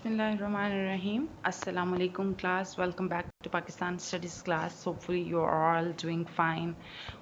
Bismillahirrahmanirrahim. Assalamu alaikum class. Welcome back to Pakistan Studies class. Hopefully you are all doing fine.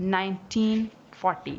1940.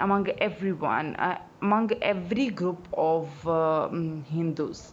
among everyone, among every group of Hindus.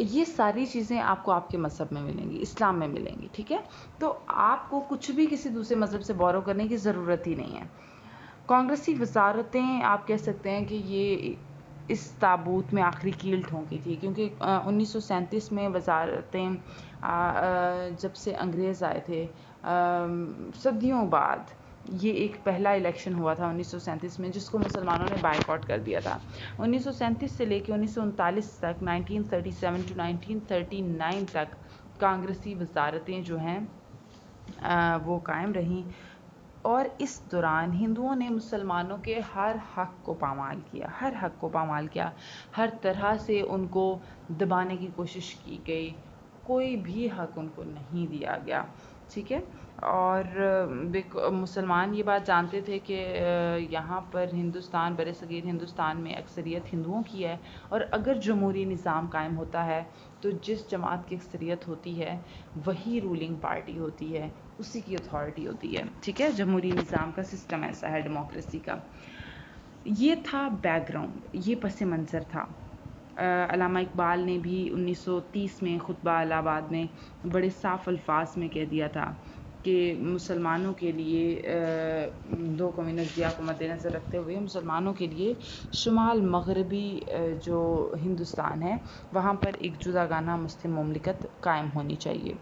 یہ ساری چیزیں آپ کو آپ کے مذہب میں ملیں گی، اسلام میں ملیں گی، ٹھیک ہے؟ تو آپ کو کچھ بھی کسی دوسرے مذہب سے بورو کرنے کی ضرورت ہی نہیں ہے۔ کانگریسی وزارتیں آپ کہہ سکتے ہیں کہ یہ اس تابوت میں آخری کیل ٹھونکی تھی، کیونکہ 1937 میں وزارتیں جب سے انگریز آئے تھے صدیوں بعد یہ ایک پہلا الیکشن ہوا تھا 1937 میں، جس کو مسلمانوں نے بائیک آؤٹ کر دیا تھا۔ 1937 سے لے کے 1939 تک، 1937 ٹو 1939 تک کانگریسی وزارتیں جو ہیں وہ قائم رہیں، اور اس دوران ہندوؤں نے مسلمانوں کے ہر حق کو پامال کیا، ہر حق کو پامال کیا، ہر طرح سے ان کو دبانے کی کوشش کی گئی، کوئی بھی حق ان کو نہیں دیا گیا، ٹھیک ہے؟ اور مسلمان یہ بات جانتے تھے کہ یہاں پر ہندوستان، برصغیر ہندوستان میں اکثریت ہندوؤں کی ہے، اور اگر جمہوری نظام قائم ہوتا ہے تو جس جماعت کی اکثریت ہوتی ہے وہی رولنگ پارٹی ہوتی ہے، اسی کی اتھارٹی ہوتی ہے، ٹھیک ہے؟ جمہوری نظام کا سسٹم ایسا ہے، ڈیموکریسی کا۔ یہ تھا بیک گراؤنڈ، یہ پس منظر تھا۔ علامہ اقبال نے بھی 1930 میں خطبہ الہ آباد میں بڑے صاف الفاظ میں کہہ دیا تھا کہ مسلمانوں کے لیے دو قومی نظریہ کو مد نظر رکھتے ہوئے مسلمانوں کے لیے شمال مغربی جو ہندوستان ہے وہاں پر ایک جداگانہ مسلم مملکت قائم ہونی چاہیے۔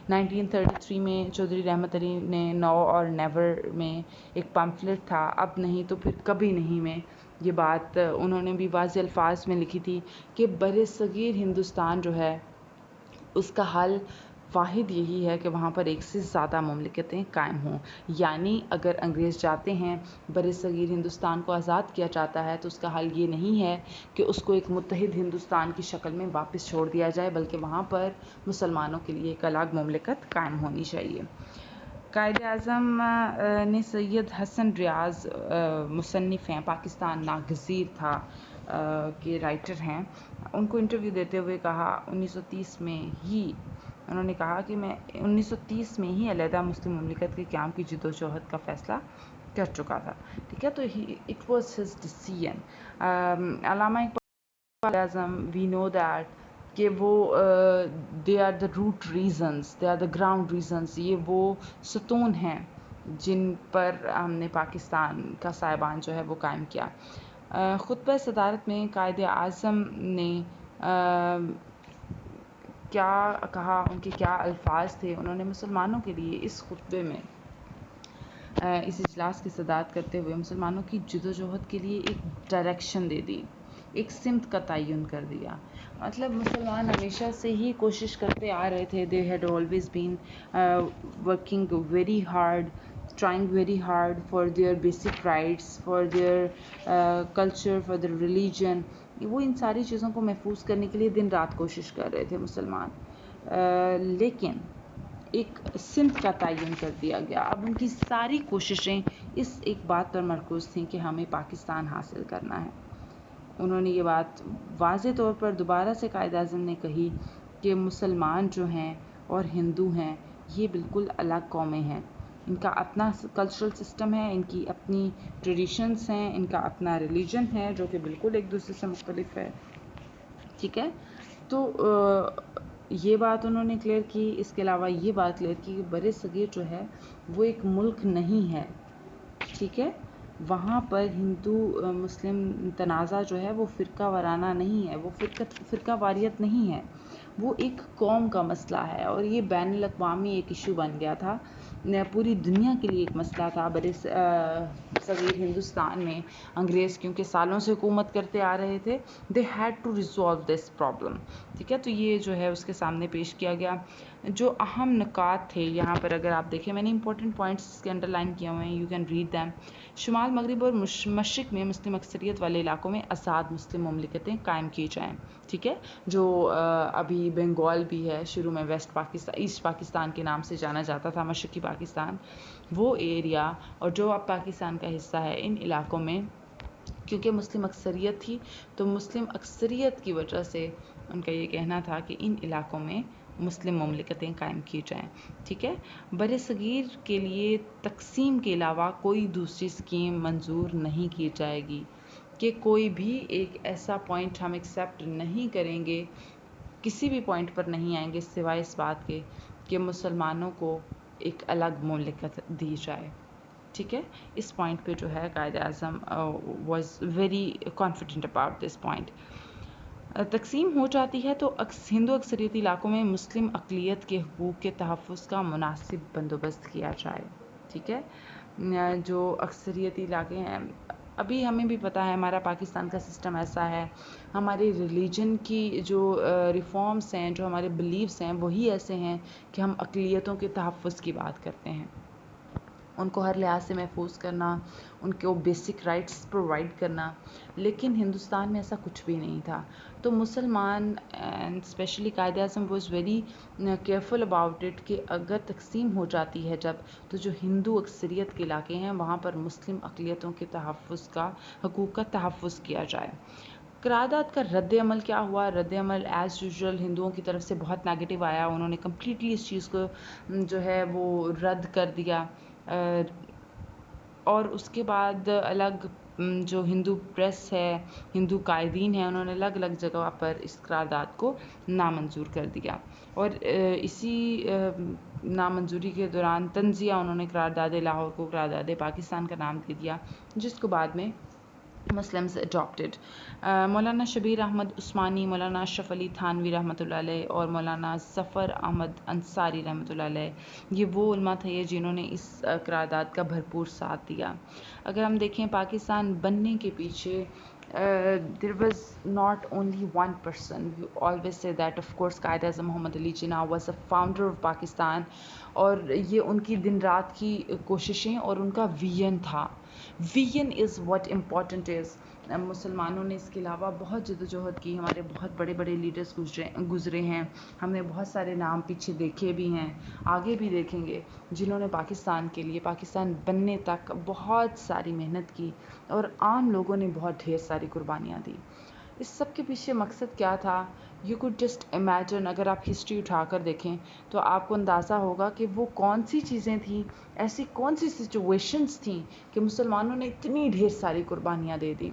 1933 میں چودھری رحمت علی نے نو اور نیور میں ایک پمفلٹ تھا، اب نہیں تو پھر کبھی نہیں میں، یہ بات انہوں نے بھی واضح الفاظ میں لکھی تھی کہ برصغیر ہندوستان جو ہے اس کا حل واحد یہی ہے کہ وہاں پر ایک سے زیادہ مملکتیں قائم ہوں، یعنی اگر انگریز چاہتے ہیں برصغیر ہندوستان کو آزاد کیا جاتا ہے تو اس کا حل یہ نہیں ہے کہ اس کو ایک متحد ہندوستان کی شکل میں واپس چھوڑ دیا جائے، بلکہ وہاں پر مسلمانوں کے لیے ایک الگ مملکت قائم ہونی چاہیے۔ قائد اعظم نے سید حسن ریاض مصنف ہیں، پاکستان ناگزیر تھا کے رائٹر ہیں، ان کو انٹرویو دیتے ہوئے کہا 1930 میں ہی انہوں نے کہا کہ میں 1930 میں ہی علیحدہ مسلم مملکت کے قیام کی جدوجہد کا فیصلہ کر چکا تھا، ٹھیک ہے؟ تو it was his decision. Allama Iqbal Azam we know that کہ وہ they are the root reasons, they are the ground reasons, یہ وہ ستون ہیں جن پر ہم نے پاکستان کا سائبان جو ہے وہ قائم کیا۔ خطبہ صدارت میں قائد اعظم نے کیا کہا، ان کے کیا الفاظ تھے؟ انہوں نے مسلمانوں کے لیے اس خطبے میں اس اجلاس کی صدارت کرتے ہوئے مسلمانوں کی جدوجہد کے لیے ایک ڈائریکشن دے دی، ایک سمت کا تعین کر دیا۔ مطلب مسلمان ہمیشہ سے ہی کوشش کرتے آ رہے تھے، they had always been working very hard, trying very hard for their basic rights, for their culture, for their religion، وہ ان ساری چیزوں کو محفوظ کرنے کے لیے دن رات کوشش کر رہے تھے مسلمان، لیکن ایک سمت کا تعین کر دیا گیا۔ اب ان کی ساری کوششیں اس ایک بات پر مرکوز تھیں کہ ہمیں پاکستان حاصل کرنا ہے۔ انہوں نے یہ بات واضح طور پر دوبارہ سے قائد اعظم نے کہی کہ مسلمان جو ہیں اور ہندو ہیں یہ بالکل الگ قومیں ہیں، ان کا اپنا کلچرل سسٹم ہے، ان کی اپنی ٹریڈیشنز ہیں، ان کا اپنا ریلیجن ہے جو کہ بالکل ایک دوسرے سے مختلف ہے، ٹھیک ہے؟ تو یہ بات انہوں نے کلیئر کی۔ اس کے علاوہ یہ بات کلیئر کی کہ برصغیر جو ہے وہ ایک ملک نہیں ہے، ٹھیک ہے؟ وہاں پر ہندو مسلم تنازع جو ہے وہ فرقہ وارانہ نہیں ہے، وہ فرقہ واریت نہیں ہے، وہ ایک قوم کا مسئلہ ہے، اور یہ بین الاقوامی ایک ایشو بن گیا تھا، پوری دنیا کے لیے ایک مسئلہ تھا۔ برصغیر ہندوستان میں انگریز کیونکہ سالوں سے حکومت کرتے آ رہے تھے، they had to resolve this problem، ٹھیک ہے؟ تو یہ جو ہے اس کے سامنے پیش کیا گیا۔ جو اہم نکات تھے یہاں پر اگر آپ دیکھیں، میں نے امپورٹنٹ پوائنٹس اس کے انڈر لائن کیے ہوئے ہیں، یو کین ریڈ دیم۔ شمال مغرب اور مشرق میں مسلم اکثریت والے علاقوں میں آزاد مسلم مملکتیں قائم کی جائیں، ٹھیک ہے؟ جو ابھی بنگال بھی ہے، شروع میں ویسٹ پاکستان، ایسٹ پاکستان کے نام سے جانا جاتا تھا، مشرقی پاکستان، وہ ایریا اور جو اب پاکستان کا حصہ ہے، ان علاقوں میں کیونکہ مسلم اکثریت تھی تو مسلم اکثریت کی وجہ سے ان کا یہ کہنا تھا کہ ان علاقوں میں مسلم مملکتیں قائم کی جائیں، ٹھیک ہے؟ برصغیر کے لیے تقسیم کے علاوہ کوئی دوسری اسکیم منظور نہیں کی جائے گی، کہ کوئی بھی ایک ایسا پوائنٹ ہم ایکسیپٹ نہیں کریں گے کسی بھی پوائنٹ پر نہیں آئیں گے سوائے اس بات کے کہ مسلمانوں کو ایک الگ مملکت دی جائے. ٹھیک ہے, اس پوائنٹ پہ جو ہے Quaid Azam was very confident about this point. تقسیم ہو جاتی ہے تو ہندو اکثریتی علاقوں میں مسلم اقلیت کے حقوق کے تحفظ کا مناسب بندوبست کیا جائے. ٹھیک ہے, جو اکثریتی علاقے ہیں, ابھی ہمیں بھی پتہ ہے ہمارا پاکستان کا سسٹم ایسا ہے, ہمارے ریلیجن کی جو ریفارمس ہیں, جو ہمارے بلیفس ہیں, وہی ایسے ہیں کہ ہم اقلیتوں کے تحفظ کی بات کرتے ہیں, ان کو ہر لحاظ سے محفوظ کرنا, ان کو بیسک رائٹس پرووائڈ کرنا. لیکن ہندوستان میں ایسا کچھ بھی نہیں تھا. تو مسلمان and especially Quaid Azam was very careful about it کہ اگر تقسیم ہو جاتی ہے جب, تو جو ہندو اکثریت کے علاقے ہیں وہاں پر مسلم اقلیتوں کے تحفظ کا, حقوق کا تحفظ کیا جائے. قرارداد کا رد عمل کیا ہوا؟ رد عمل ایز یوزول ہندوؤں کی طرف سے بہت نیگیٹو آیا. انہوں نے کمپلیٹلی اس چیز کو جو ہے وہ رد کر دیا, اور اس کے بعد الگ جو ہندو پریس ہے, ہندو قائدین ہیں, انہوں نے الگ الگ جگہ پر اس قرارداد کو نامنظور کر دیا. اور اسی نامنظوری کے دوران تنزیہ انہوں نے قرارداد لاہور کو قرارداد پاکستان کا نام دے دیا, جس کو بعد میں مسلمز اڈاپٹیڈ. مولانا شبیر احمد عثمانی, مولانا اشرف علی تھانوی رحمۃ اللہ علیہ, اور مولانا ظفر احمد انصاری رحمۃ اللہ علیہ, یہ وہ علماء تھے جنہوں نے اس قرارداد کا بھرپور ساتھ دیا. اگر ہم دیکھیں پاکستان بننے کے پیچھے there was not only one person. We always say that of course Quaid Azam Muhammad Ali Jinnah was a founder of Pakistan, اور یہ ان کی دن رات کی کوششیں اور ان کا ویژن تھا. Vision is what important is. مسلمانوں نے اس کے علاوہ بہت جدوجہد کی, ہمارے بہت بڑے بڑے لیڈرز گزرے ہیں, ہم نے بہت سارے نام پیچھے دیکھے بھی ہیں, آگے بھی دیکھیں گے, جنہوں نے پاکستان کے لیے, پاکستان بننے تک بہت ساری محنت کی, اور عام لوگوں نے بہت ڈھیر ساری قربانیاں دی. اس سب کے پیچھے مقصد کیا تھا؟ You could just imagine. اگر آپ ہسٹری اٹھا کر دیکھیں تو آپ کو اندازہ ہوگا کہ وہ کون سی چیزیں تھیں, ایسی کون سی سچویشنز تھیں کہ مسلمانوں نے اتنی ڈھیر ساری قربانیاں دے دیں.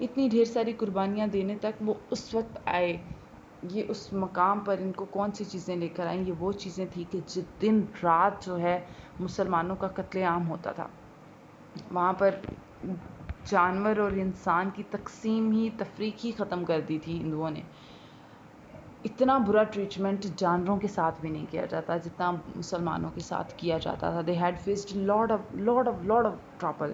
اتنی ڈھیر ساری قربانیاں دینے تک وہ اس وقت آئے, یہ اس مقام پر ان کو کون سی چیزیں لے کر آئیں؟ یہ وہ چیزیں تھیں کہ دن رات جو ہے مسلمانوں کا قتل عام ہوتا تھا. وہاں پر جانور اور انسان کی تقسیم ہی, تفریق ہی ختم کر دی تھی ہندوؤں نے. اتنا برا ٹریٹمنٹ جانوروں کے ساتھ بھی نہیں کیا جاتا جتنا مسلمانوں کے ساتھ کیا جاتا تھا. They had faced lot of trouble.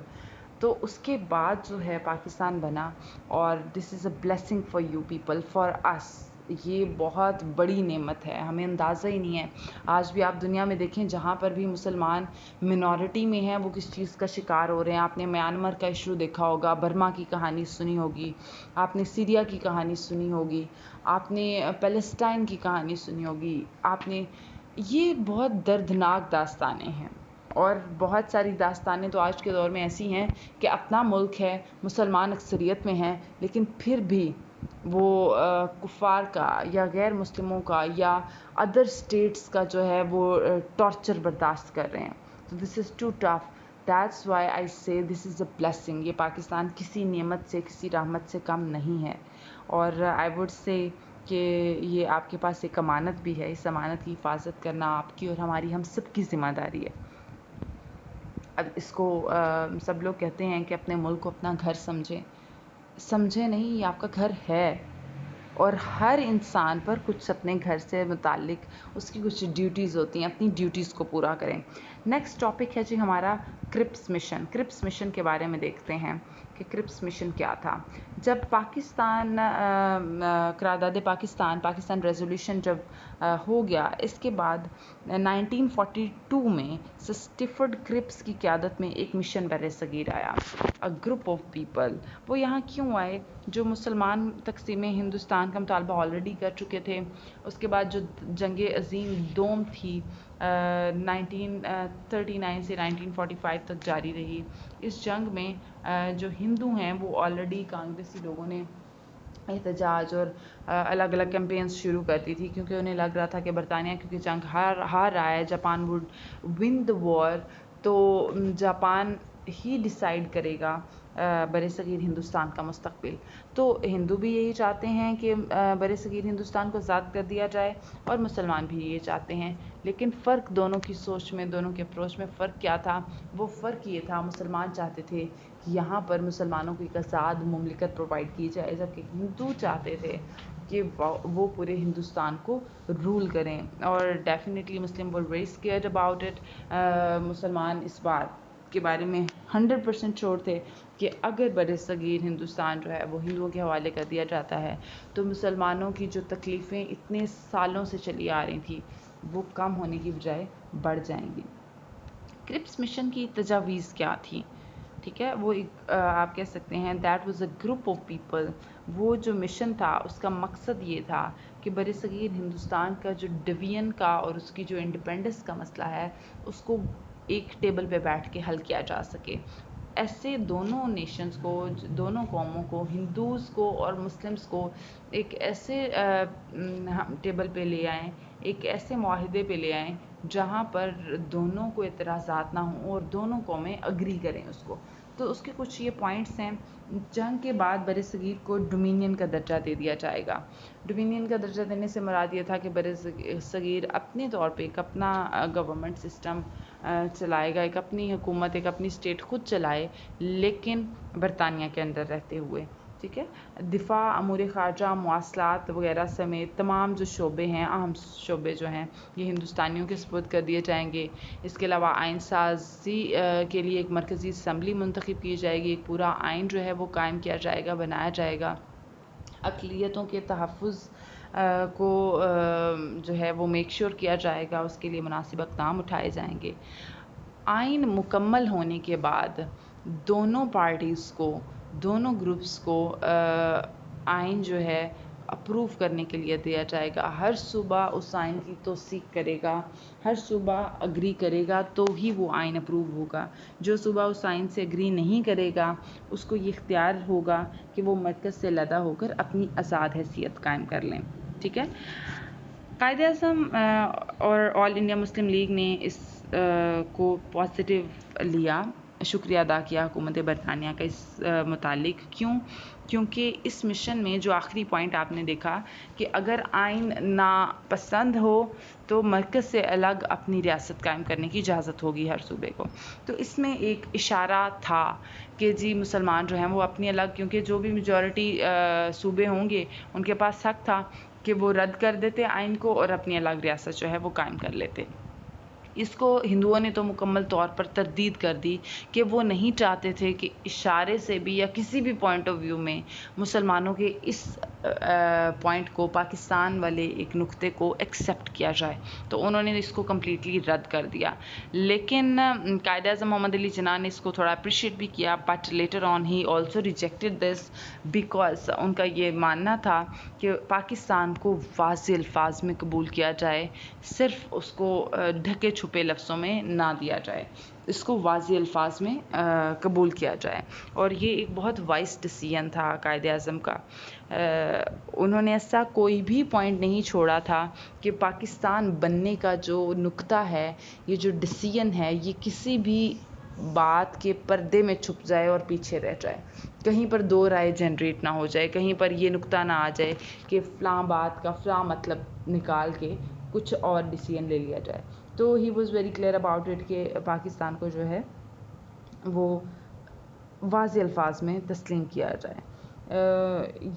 تو اس کے بعد جو ہے پاکستان بنا, اور this is a blessing for you people, for us. یہ بہت بڑی نعمت ہے, ہمیں اندازہ ہی نہیں ہے. آج بھی آپ دنیا میں دیکھیں جہاں پر بھی مسلمان منورٹی میں ہیں, وہ کس چیز کا شکار ہو رہے ہیں. آپ نے میانمار کا ایشو دیکھا ہوگا, برما کی کہانی سنی ہوگی, آپ نے سیریا کی کہانی سنی ہوگی, آپ نے پیلسٹائن کی کہانی سنی ہوگی, آپ نے, یہ بہت دردناک داستانیں ہیں. اور بہت ساری داستانیں تو آج کے دور میں ایسی ہیں کہ اپنا ملک ہے, مسلمان اکثریت میں ہیں, لیکن پھر بھی وہ کفار کا یا غیر مسلموں کا یا ادر اسٹیٹس کا جو ہے وہ ٹارچر برداشت کر رہے ہیں. So this is too tough. That's why I say this is a blessing. یہ پاکستان کسی نعمت سے, کسی رحمت سے کم نہیں ہے. اور I would say کہ یہ آپ کے پاس ایک امانت بھی ہے. اس امانت کی حفاظت کرنا آپ کی اور ہماری, ہم سب کی ذمہ داری ہے. اب اس کو سب لوگ کہتے ہیں کہ اپنے ملک کو اپنا گھر سمجھیں نہیں, یہ آپ کا گھر ہے, اور ہر انسان پر کچھ اپنے گھر سے متعلق اس کی کچھ ڈیوٹیز ہوتی ہیں, اپنی ڈیوٹیز کو پورا کریں. نیکسٹ ٹاپک ہے جی ہمارا کرپس مشن. کرپس مشن کے بارے میں دیکھتے ہیں کہ کرپس مشن کیا تھا. جب پاکستان قرارداد پاکستان ریزولوشن جب ہو گیا, اس کے بعد 1942 میں سٹیفرڈ کرپس کی قیادت میں ایک مشن بر صغیر آیا. Group of people. وہ یہاں کیوں آئے؟ جو مسلمان تقسیم ہندوستان کا مطالبہ آلریڈی کر چکے تھے. اس کے بعد جو جنگ عظیم دوم تھی 1939 سے 1945 تک جاری رہی, اس جنگ میں جو ہندو ہیں وہ آلریڈی کانگریسی لوگوں نے احتجاج اور الگ الگ کیمپینز شروع کر دی تھی, کیونکہ انہیں لگ رہا تھا کہ برطانیہ کیونکہ جنگ ہار رہا ہے, جاپان وڈ ون دا وار, تو جاپان ہی ڈیسائیڈ کرے گا برصغیر ہندوستان کا مستقبل. تو ہندو بھی یہی چاہتے ہیں کہ برصغیر ہندوستان کو آزاد کر دیا جائے اور مسلمان بھی یہ چاہتے ہیں. لیکن فرق دونوں کی سوچ میں, دونوں کے اپروچ میں فرق کیا تھا؟ وہ فرق یہ تھا, مسلمان چاہتے تھے کہ یہاں پر مسلمانوں کو ایک آزاد مملکت پرووائڈ کی جائے, جبکہ ہندو چاہتے تھے کہ وہ پورے ہندوستان کو رول کریں. اور definitely Muslim were very scared about it. مسلمان اس بات کے بارے میں 100% شور تھے کہ اگر برصغیر ہندوستان جو ہے وہ ہندوؤں کے حوالے کر دیا جاتا ہے تو مسلمانوں کی جو تکلیفیں اتنے سالوں سے چلی آ رہی تھیں وہ کم ہونے کی بجائے بڑھ جائیں گی. کرپس مشن کی تجاویز کیا تھی؟ ٹھیک ہے, وہ ایک آپ کہہ سکتے ہیں that was a group of people. وہ جو مشن تھا اس کا مقصد یہ تھا کہ برصغیر ہندوستان کا جو ڈویژن کا اور اس کی جو انڈیپینڈنس کا مسئلہ ہے اس کو ایک ٹیبل پہ بیٹھ کے حل کیا جا سکے. ایسے دونوں نیشنز کو, دونوں قوموں کو, ہندوز کو اور مسلمز کو ایک ایسے ٹیبل پہ لے آئیں, ایک ایسے معاہدے پہ لے آئیں جہاں پر دونوں کو اعتراضات نہ ہوں اور دونوں قومیں اگری کریں اس کو. تو اس کے کچھ یہ پوائنٹس ہیں. جنگ کے بعد برصغیر کو ڈومینین کا درجہ دے دیا جائے گا. ڈومینین کا درجہ دینے سے مراد یہ تھا کہ برصغیر اپنے طور پہ ایک اپنا گورنمنٹ سسٹم چلائے گا, ایک اپنی حکومت, ایک اپنی اسٹیٹ خود چلائے, لیکن برطانیہ کے اندر رہتے ہوئے. ٹھیک ہے, دفاع, امور خارجہ, مواصلات وغیرہ سمیت تمام جو شعبے ہیں, اہم شعبے جو ہیں, یہ ہندوستانیوں کے سپرد کر دیے جائیں گے. اس کے علاوہ آئین سازی کے لیے ایک مرکزی اسمبلی منتخب کی جائے گی, ایک پورا آئین جو ہے وہ قائم کیا جائے گا, بنایا جائے گا. اقلیتوں کے تحفظ کو جو ہے وہ میک شور کیا جائے گا, اس کے لیے مناسب اقدام اٹھائے جائیں گے. آئین مکمل ہونے کے بعد دونوں پارٹیز کو, دونوں گروپس کو آئین جو ہے اپروو کرنے کے لیے دیا جائے گا. ہر صوبہ اس آئین کی توثیق کرے گا, ہر صوبہ اگری کرے گا تو ہی وہ آئین اپروو ہوگا. جو صوبہ اس آئین سے اگری نہیں کرے گا اس کو یہ اختیار ہوگا کہ وہ مرکز سے علیحدہ ہو کر اپنی آزاد حیثیت قائم کر لیں. ٹھیک ہے, قائد اعظم اور آل انڈیا مسلم لیگ نے اس کو پازیٹیو لیا, شکریہ ادا کیا حکومت برطانیہ کا اس متعلق. کیوں؟ کیونکہ اس مشن میں جو آخری پوائنٹ آپ نے دیکھا کہ اگر آئین ناپسند ہو تو مرکز سے الگ اپنی ریاست قائم کرنے کی اجازت ہوگی ہر صوبے کو. تو اس میں ایک اشارہ تھا کہ جی مسلمان جو ہیں وہ اپنی الگ, کیونکہ جو بھی میجورٹی صوبے ہوں گے ان کے پاس حق تھا کہ وہ رد کر دیتے آئین کو اور اپنی الگ ریاست جو ہے وہ قائم کر لیتے. اس کو ہندوؤں نے تو مکمل طور پر تردید کر دی کہ وہ نہیں چاہتے تھے کہ اشارے سے بھی یا کسی بھی پوائنٹ آف ویو میں مسلمانوں کے اس پوائنٹ کو, پاکستان والے ایک نقطے کو ایکسیپٹ کیا جائے. تو انہوں نے اس کو کمپلیٹلی رد کر دیا. لیکن قائد اعظم محمد علی جناح نے اس کو تھوڑا اپریشیٹ بھی کیا, but later on he also rejected this because ان کا یہ ماننا تھا کہ پاکستان کو واضح الفاظ میں قبول کیا جائے, صرف اس کو ڈھکے چھپے لفظوں میں نہ دیا جائے, اس کو واضح الفاظ میں قبول کیا جائے. اور یہ ایک بہت وائس ڈیسیژن تھا قائد اعظم کا. انہوں نے ایسا کوئی بھی پوائنٹ نہیں چھوڑا تھا کہ پاکستان بننے کا جو نقطہ ہے, یہ جو ڈیسیژن ہے, یہ کسی بھی بات کے پردے میں چھپ جائے اور پیچھے رہ جائے, کہیں پر دو رائے جنریٹ نہ ہو جائے, کہیں پر یہ نقطہ نہ آ جائے کہ فلاں بات کا فلاں مطلب نکال کے کچھ اور ڈیسیژن لے لیا جائے. تو he was very clear about it کہ پاکستان کو جو ہے وہ واضح الفاظ میں تسلیم کیا جائے.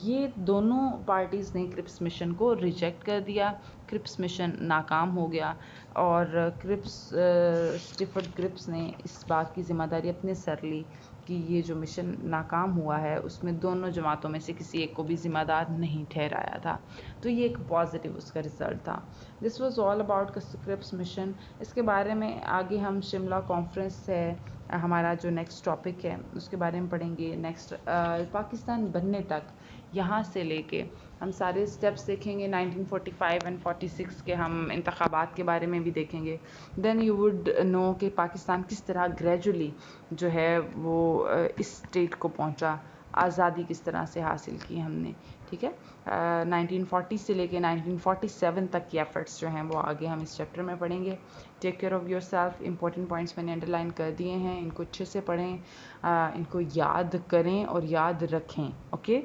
یہ دونوں پارٹیز نے کرپس مشن کو ریجیکٹ کر دیا. کرپس مشن ناکام ہو گیا اور اسٹیفرڈ کرپس نے اس بات کی ذمہ داری اپنے سر لی کہ یہ جو مشن ناکام ہوا ہے اس میں دونوں جماعتوں میں سے کسی ایک کو بھی ذمہ دار نہیں ٹھہرایا تھا. تو یہ ایک پازیٹیو اس کا رزلٹ تھا. This was all about Cripps mission. اس کے بارے میں آگے ہم شملہ کانفرنس ہے ہمارا جو نیکسٹ ٹاپک ہے اس کے بارے میں پڑھیں گے. نیکسٹ پاکستان بننے تک یہاں سے لے کے ہم سارے اسٹیپس دیکھیں گے. 1945 اینڈ 46 کے ہم انتخابات کے بارے میں بھی دیکھیں گے. دین یو وڈ نو کہ پاکستان کس طرح گریجولی جو ہے وہ اس اسٹیٹ کو پہنچا, آزادی کس طرح سے حاصل کی ہم نے, ٹھیک ہے. 1940 سے لے کے 1947 تک کی ایفرٹس جو ہیں وہ آگے ہم اس چیپٹر میں پڑھیں گے. ٹیک care of your self. Important points میں نے انڈر لائن کر دیے ہیں, ان کو اچھے سے پڑھیں, ان کو یاد کریں اور یاد رکھیں. Okay,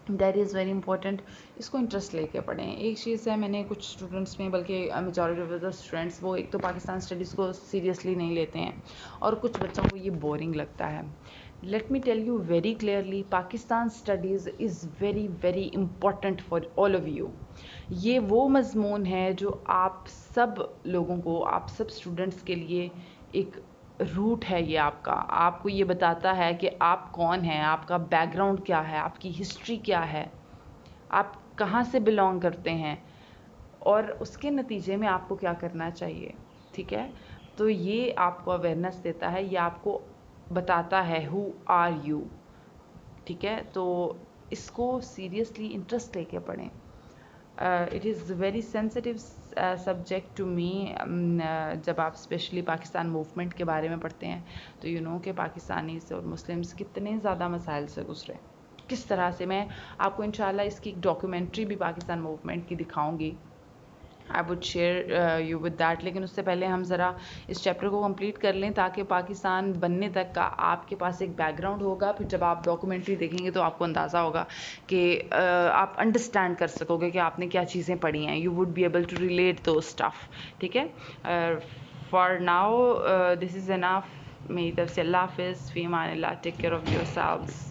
that is very important. اس کو انٹرسٹ لے کے پڑھیں. ایک چیز ہے, میں نے کچھ اسٹوڈنٹس میں, بلکہ میجورٹی آف دا اسٹوڈنٹس, وہ ایک تو پاکستان اسٹڈیز کو سیریسلی نہیں لیتے ہیں, اور کچھ بچوں کو یہ بورنگ لگتا ہے. Let me tell you very clearly, Pakistan studies is very very important for all of you. یہ وہ مضمون ہے جو آپ سب لوگوں کو, آپ سب اسٹوڈنٹس کے لیے ایک روٹ ہے. یہ آپ کو یہ بتاتا ہے کہ آپ کون ہیں, آپ کا بیک گراؤنڈ کیا ہے, آپ کی ہسٹری کیا ہے, آپ کہاں سے بلانگ کرتے ہیں, اور اس کے نتیجے میں آپ کو کیا کرنا چاہیے. ٹھیک ہے, تو یہ آپ کو اویئرنیس دیتا ہے, یہ آپ کو بتاتا ہے ہو آر یو. ٹھیک ہے, تو اس کو سیریسلی انٹرسٹ لے کے پڑھیں. It is very sensitive subject to me. جب آپ اسپیشلی پاکستان موومنٹ کے بارے میں پڑھتے ہیں تو یو نو کہ پاکستانیز اور مسلمس کتنے زیادہ مسائل سے گزرے, کس طرح سے. میں آپ کو انشاءاللہ اس کی ایک ڈاکیومنٹری بھی پاکستان موومنٹ کی دکھاؤں گی. I would share you with that. لیکن اس سے پہلے ہم ذرا اس چیپٹر کو کمپلیٹ کر لیں, تاکہ پاکستان بننے تک کا آپ کے پاس ایک بیک گراؤنڈ ہوگا. پھر جب آپ ڈاکومنٹری دیکھیں گے تو آپ کو اندازہ ہوگا کہ آپ انڈرسٹینڈ کر سکو گے کہ آپ نے کیا چیزیں پڑھی ہیں. You would be able to relate to stuff. ٹھیک ہے, فار ناؤ دس از انف. میری طرف سے اللہ حافظ. فی امان اللہ. Take care of your selves.